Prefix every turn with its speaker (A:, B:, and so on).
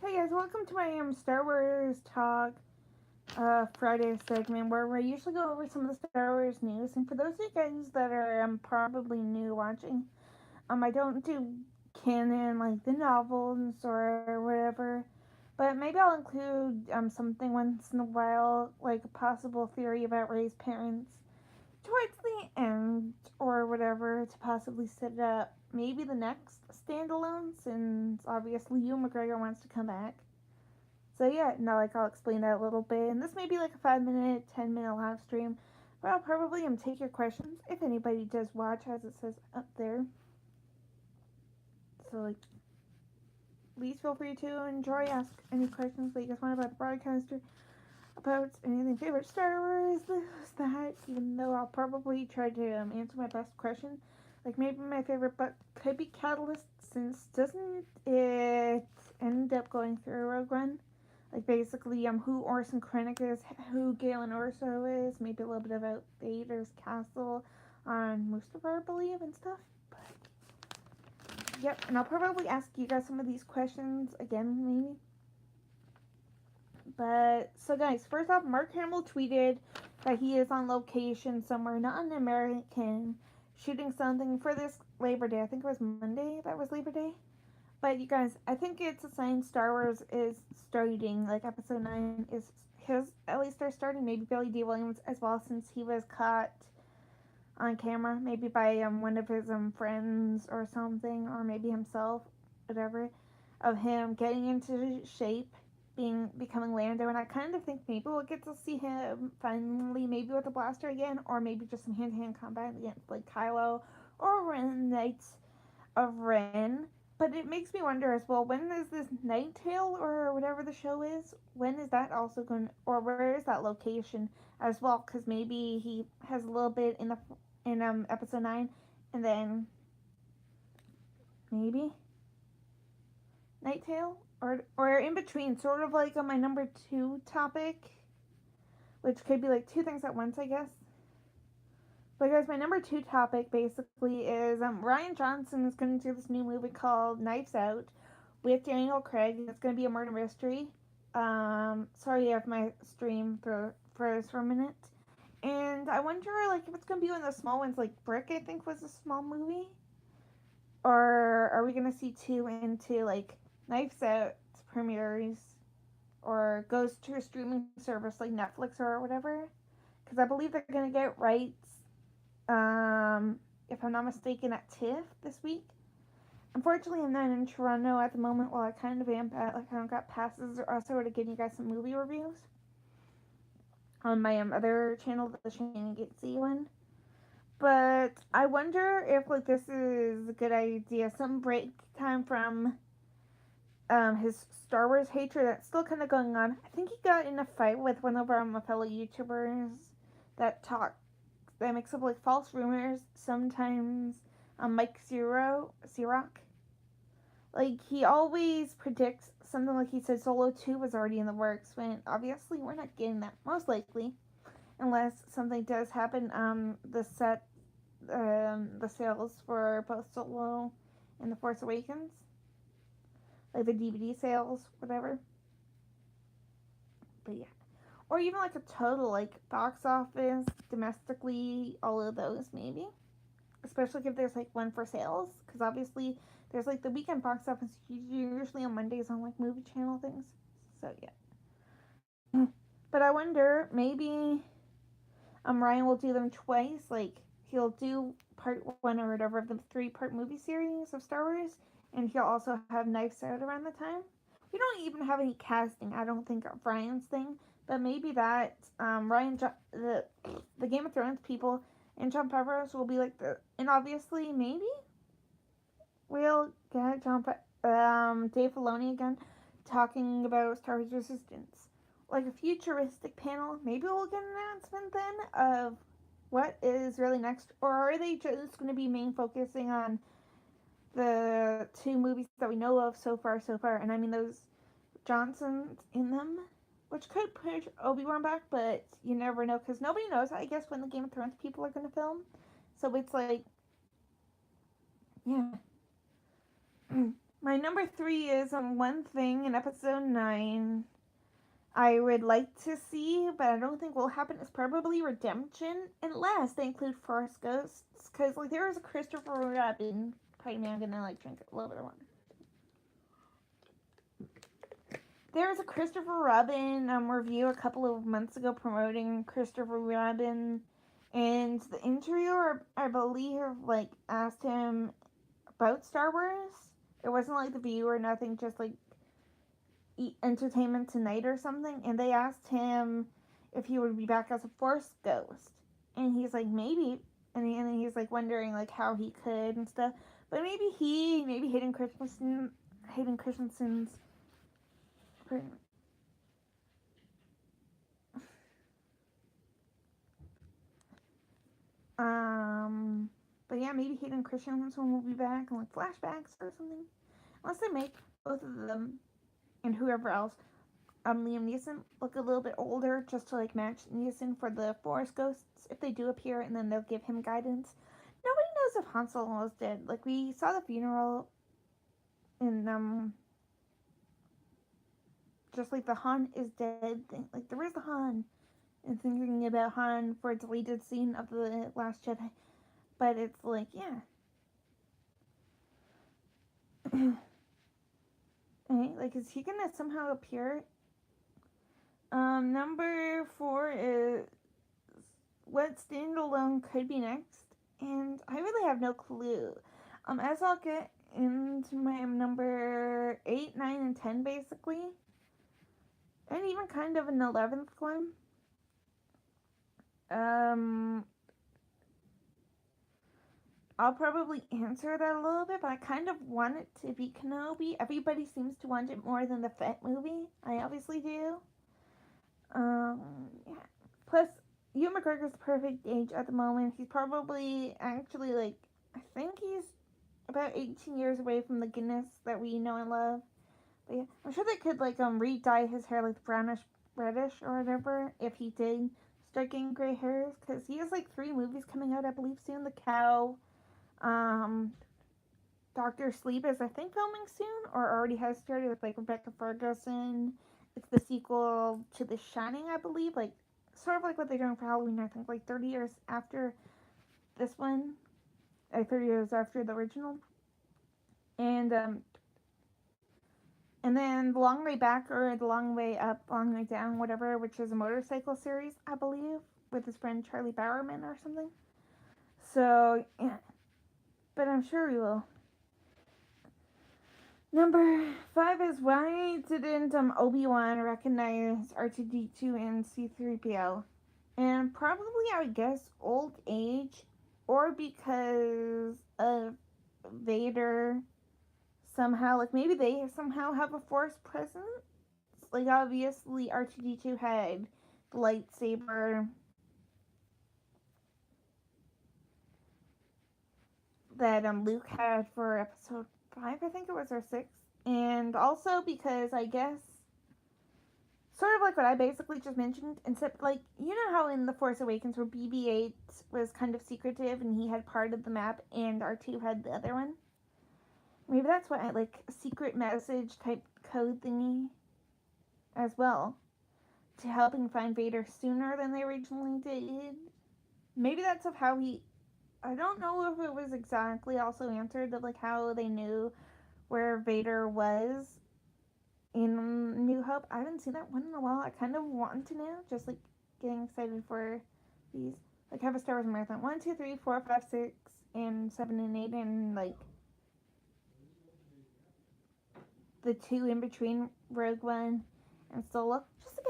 A: Hey guys, welcome to my Star Wars Talk Friday segment where we usually go over some of the Star Wars news. And for those of you guys that are probably new watching, I don't do canon like the novels or whatever, but maybe I'll include something once in a while, like a possible theory about Rey's parents towards the end or whatever to possibly set up maybe the next standalone, since obviously Ewan McGregor wants to come back. So yeah, now like I'll explain that a little bit, and this may be like a 5 minute, 10 minute live stream, but I'll probably take your questions if anybody does watch, as it says up there. So like, please feel free to enjoy, ask any questions that you guys want about the broadcaster, about anything favorite Star Wars, this, that. Even though I'll probably try to answer my best question, like maybe my favorite book could be Catalyst, since doesn't it end up going through Rogue One? Like basically who Orson Krennic is, who Galen Erso is, maybe a little bit about Vader's castle on Mustafar, I believe, and stuff. But yep, and I'll probably ask you guys some of these questions again, maybe. But so guys, first off, Mark Hamill tweeted that he is on location somewhere, not an American, shooting something for this Labor Day. I think it was Monday that was Labor Day. But you guys, I think it's a sign Star Wars is starting. Like Episode 9 is his, at least they're starting. Maybe Billy D. Williams as well, since he was caught on camera, maybe by one of his friends or something, or maybe himself, whatever, of him getting into shape, becoming Lando. And I kind of think maybe we'll get to see him finally, maybe with a blaster again, or maybe just some hand-to-hand combat against like Kylo or Ren, Knights of Ren. But it makes me wonder as well, when is this Night Tale or whatever the show is? When is that also going, or where is that location as well? Because maybe he has a little bit in episode 9, and then maybe Night Tale, or in between, sort of like on my number 2 topic, which could be like two things at once, I guess. But guys, my number 2 topic basically is Rian Johnson is going to do this new movie called Knives Out with Daniel Craig. It's going to be a murder mystery. Sorry if my stream froze for a minute. And I wonder, like, if it's going to be one of the small ones, like Brick, I think, was a small movie. Or are we going to see two into, like, Knives Out premieres? Or goes to a streaming service like Netflix or whatever? Because I believe they're going to get rights, if I'm not mistaken, at TIFF this week. Unfortunately, I'm not in Toronto at the moment. Well, I kind of am, but like I don't got passes or also to give you guys some movie reviews on my other channel, the Shane Gatesy one. But I wonder if like this is a good idea. Some break time from his Star Wars hatred that's still kind of going on. I think he got in a fight with one of our fellow YouTubers that talk that makes up like false rumors. Sometimes Mike Xerox. Like he always predicts something, like he said Solo 2 was already in the works, when obviously we're not getting that, most likely, unless something does happen. The sales for both Solo and The Force Awakens, like the DVD sales, whatever. But yeah, or even like a total like box office domestically, all of those maybe, especially if there's like one for sales, because obviously there's like the weekend box office usually on Mondays on like movie channel things. So yeah, but I wonder, maybe Ryan will do them twice. Like he'll do part one or whatever of the 3-part movie series of Star Wars, and he'll also have Knives Out around the time. We don't even have any casting, I don't think, of Ryan's thing, but maybe that the Game of Thrones people and Jon Favreau will be like the, and obviously maybe we'll get Dave Filoni again talking about Star Wars Resistance, like a futuristic panel. Maybe we'll get an announcement then of what is really next, or are they just going to be main focusing on the 2 movies that we know of so far? And I mean those Johnsons in them, which could push Obi-Wan back, but you never know, because nobody knows, I guess, when the Game of Thrones people are going to film. So it's like, yeah. My number 3 is one thing in episode 9 I would like to see, but I don't think will happen. Is probably redemption, unless they include Force Ghosts. Because like there was a Christopher Robin. Pardon me, I'm gonna like drink a little bit of water. There was a Christopher Robin review a couple of months ago promoting Christopher Robin, and the interviewer, I believe, like asked him about Star Wars. It wasn't like the View or nothing, just like Entertainment Tonight or something, and they asked him if he would be back as a Force Ghost, and he's like maybe, and he's like wondering like how he could and stuff, but maybe Hayden Christensen's but yeah, maybe Hayden Christensen will be back and like flashbacks or something, unless they make both of them and whoever else Liam Neeson look a little bit older just to like match Neeson for the Force Ghosts if they do appear, and then they'll give him guidance. Nobody knows if Han Solo is dead. Like we saw the funeral in just like the Han is dead thing. Like there is the Han, and thinking about Han for a deleted scene of the Last Jedi, but it's like yeah. Right? Like is he gonna somehow appear? Number 4 is what standalone could be next, and I really have no clue. As I'll get into my number 8, 9, and 10 basically, and even kind of an 11th one. I'll probably answer that a little bit, but I kind of want it to be Kenobi. Everybody seems to want it more than the Fett movie. I obviously do. Yeah. Plus, Ewan McGregor's the perfect age at the moment. He's probably actually like, I think he's about 18 years away from the Guinness that we know and love. But yeah, I'm sure they could like re-dye his hair like brownish reddish or whatever if he did start getting gray hairs, because he has like 3 movies coming out I believe soon. The Cow, um, Doctor Sleep is I think filming soon or already has started with like Rebecca Ferguson. It's the sequel to The Shining I believe, like sort of like what they're doing for Halloween. I think like 30 years after this one, like 30 years after the original, and and then The Long Way Back or The Long Way Up, Long Way Down, whatever, which is a motorcycle series, I believe, with his friend Charlie Bowerman or something. So, yeah. But I'm sure we will. Number 5 is why didn't Obi-Wan recognize R2-D2 and C-3PO? And probably, I would guess, old age, or because of Vader somehow, like maybe they somehow have a Force presence. Like obviously R2-D2 had the lightsaber that Luke had for episode 5, I think it was, or 6. And also because I guess sort of like what I basically just mentioned, except like you know how in The Force Awakens where BB-8 was kind of secretive and he had part of the map and R2 had the other one. Maybe that's what I like secret message type code thingy as well, to help him find Vader sooner than they originally did. Maybe that's of how he. I don't know if it was exactly also answered of like how they knew where Vader was in New Hope. I haven't seen that one in a while. I kind of want to know, just like getting excited for these. Like have a Star Wars marathon. 1, 2, 3, 4, 5, 6, and 7 and 8, and like the 2 in between Rogue One and Solo, just to